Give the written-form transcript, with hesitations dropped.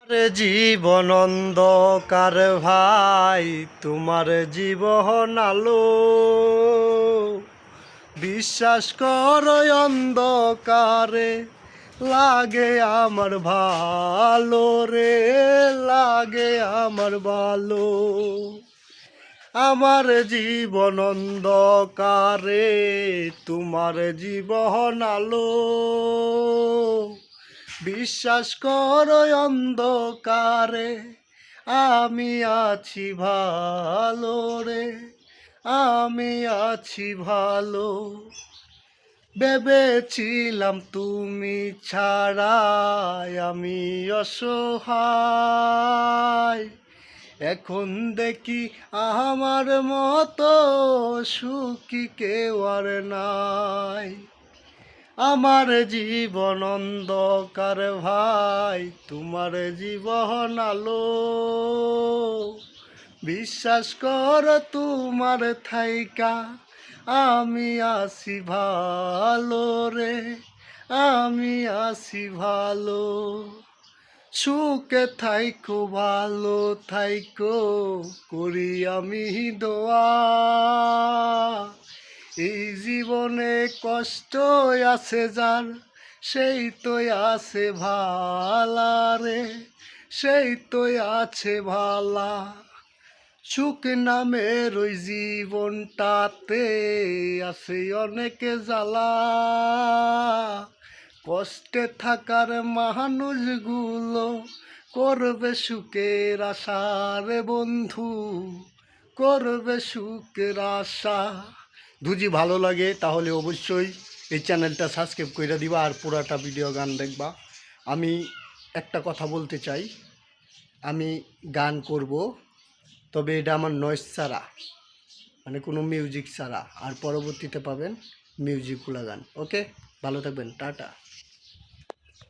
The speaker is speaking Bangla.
রে জীবন অন্ধকার ভাই, তোমার জীবন আলো। বিশ্বাস করো অন্ধকারে লাগে আমার ভালো রে, লাগে আমার ভালো। আমার জীবন অন্ধকারে তোমার জীবন আলো। বিশ্বাস করো অন্ধকারে আমি আছি ভালো রে, আমি আছি ভালো। ভেবেছিলাম তুমি ছাড়াই আমি অসহায়, এখন দেখি আমার মতো সুখী কেউ আর নাই। আমার জীবন অন্ধকার ভাই, তোমার জীবন আলো। বিশ্বাস কর তোমার থাইকা আমি আছি ভালো রে, আমি আছি ভালো। সুখে থাইকো ভালো থাইকো করি আমি দোয়া। এই জীবনে কষ্ট আছে যার, সেই তো আছে ভালা রে, সেই তো আছে ভালা। সুখ নামের ওই জীবনটাতে আছে অনেক জ্বালা। কষ্টে থাকার মানুষগুলো করবে সুখের আশা রে বন্ধু, করবে সুখের আশা। যদি ভালো লাগে তাহলে অবশ্যই এই চ্যানেলটা সাবস্ক্রাইব করে দিবা আর পুরাটা ভিডিও গান দেখবা। আমি একটা কথা বলতে চাই, আমি গান করব, তবে এটা আমার নয়েজ ছাড়া, মানে কোনো মিউজিক ছাড়া। আর পরবর্তীতে পাবেন মিউজিকগুলো গান। ওকে, ভালো থাকবেন, টাটা।